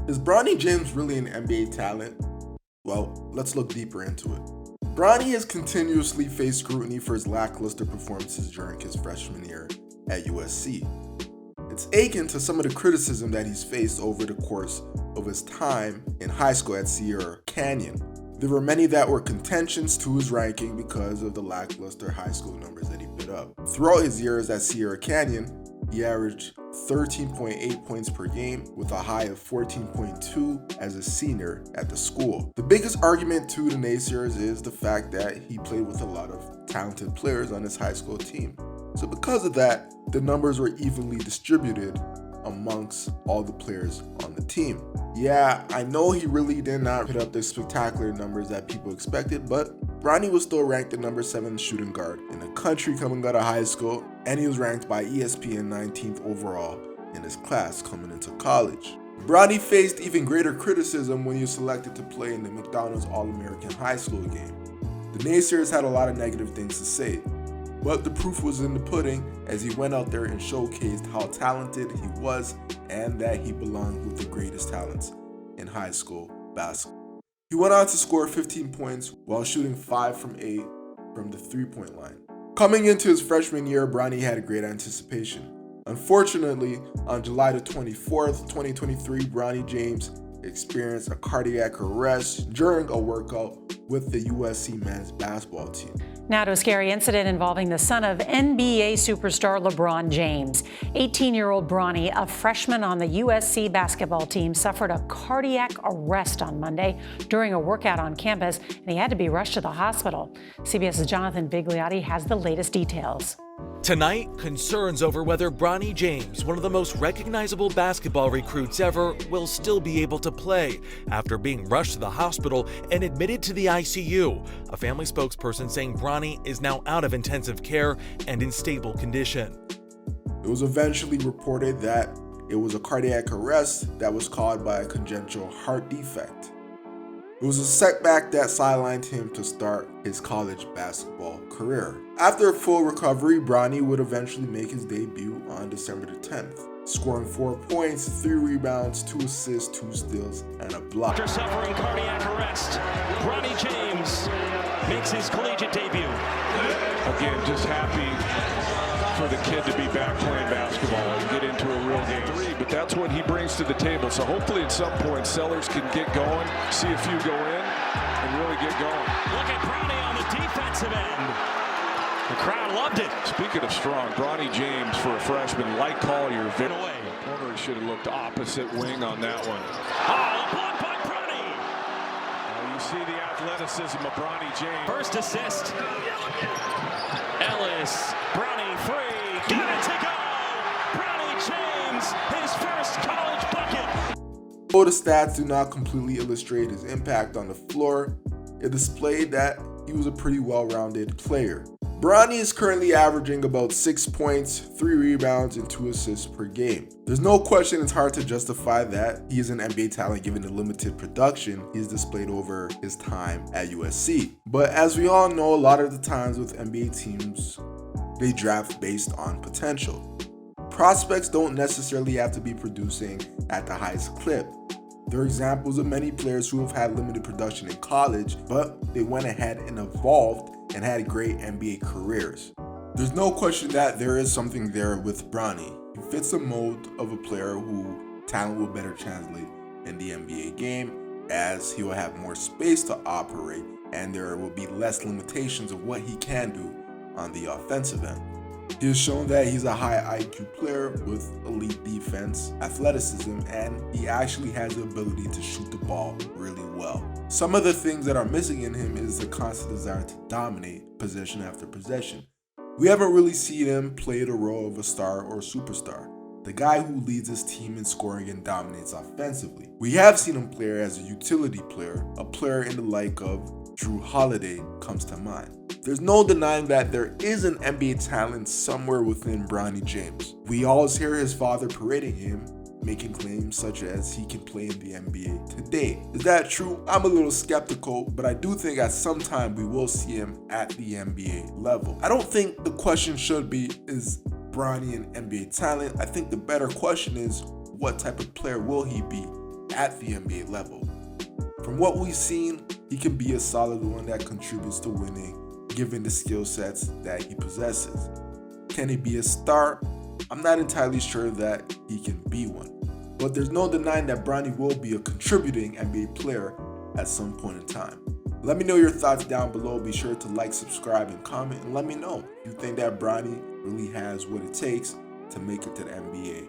Is Bronny James really an NBA talent? Well, let's look deeper into it. Bronny has continuously faced scrutiny for his lackluster performances during his freshman year at USC. It's akin to some of the criticism that he's faced over the course of his time in high school at Sierra Canyon. There were many that were contentions to his ranking because of the lackluster high school numbers that he put up. Throughout his years at Sierra Canyon, he averaged 13.8 points per game with a high of 14.2 as a senior at the school. The biggest argument to the naysayers is the fact that he played with a lot of talented players on his high school team. So because of that, the numbers were evenly distributed amongst all the players on the team. Yeah, I know he really did not put up the spectacular numbers that people expected, but Bronny was still ranked the number 7 shooting guard in the country coming out of high school, and he was ranked by ESPN 19th overall in his class coming into college. Bronny faced even greater criticism when he was selected to play in the McDonald's All-American High School game. The naysayers had a lot of negative things to say, but the proof was in the pudding as he went out there and showcased how talented he was and that he belonged with the greatest talents in high school basketball. He went on to score 15 points while shooting 5 from 8 from the three-point line. Coming into his freshman year, Bronny had great anticipation. Unfortunately, on July the 24th, 2023, Bronny James experienced a cardiac arrest during a workout with the USC men's basketball team. Now to a scary incident involving the son of NBA superstar LeBron James. 18-year-old Bronny, a freshman on the USC basketball team, suffered a cardiac arrest on Monday during a workout on campus, and he had to be rushed to the hospital. CBS's Jonathan Vigliotti has the latest details. Tonight, concerns over whether Bronny James, one of the most recognizable basketball recruits ever, will still be able to play after being rushed to the hospital and admitted to the ICU. A family spokesperson saying Bronny is now out of intensive care and in stable condition. It was eventually reported that it was a cardiac arrest that was caused by a congenital heart defect. It was a setback that sidelined him to start his college basketball career. After a full recovery, Bronny would eventually make his debut on December the 10th, scoring 4 points, 3 rebounds, 2 assists, 2 steals, and a block. After suffering cardiac arrest, Bronny James makes his collegiate debut. Again, just happy for the kid to be back playing basketball and get into a real game. But that's what he brings to the table. So hopefully at some point Sellers can get going, see a few go in, and really get going. Look at Bronny on the defensive end. The crowd loved it. Speaking of strong, Bronny James for a freshman like Collier. Away. Corner, he should have looked opposite wing on that one. Oh, blocked by Bronny. You see the athleticism of Bronny James. First assist. Ellis, Bronny free. Got it to go. Bronny James, his first college bucket. Though the stats do not completely illustrate his impact on the floor, it displayed that he was a pretty well-rounded player. Bronny is currently averaging about 6 points, 3 rebounds, and 2 assists per game. There's no question it's hard to justify that he is an NBA talent given the limited production he's displayed over his time at USC. But as we all know, a lot of the times with NBA teams, they draft based on potential. Prospects don't necessarily have to be producing at the highest clip. There are examples of many players who have had limited production in college, but they went ahead and evolved and had great NBA careers. There's no question that there is something there with Bronny. He fits the mold of a player who talent will better translate in the NBA game, as he will have more space to operate and there will be less limitations of what he can do on the offensive end. He has shown that he's a high IQ player with elite defense, athleticism, and he actually has the ability to shoot the ball really well. Some of the things that are missing in him is the constant desire to dominate possession after possession. We haven't really seen him play the role of a star or superstar, the guy who leads his team in scoring and dominates offensively. We have seen him play as a utility player, a player in the like of Drew Holiday comes to mind. There's no denying that there is an NBA talent somewhere within Bronny James. We always hear his father parading him, making claims such as he can play in the NBA today. Is that true? I'm a little skeptical, but I do think at some time we will see him at the NBA level. I don't think the question should be, is Bronny an NBA talent? I think the better question is, what type of player will he be at the NBA level. From what we've seen, he can be a solid one that contributes to winning given the skill sets that he possesses. Can he be a star? I'm not entirely sure that he can be one. But there's no denying that Bronny will be a contributing NBA player at some point in time. Let me know your thoughts down below. Be sure to like, subscribe, and comment, and let me know if you think that Bronny really has what it takes to make it to the NBA.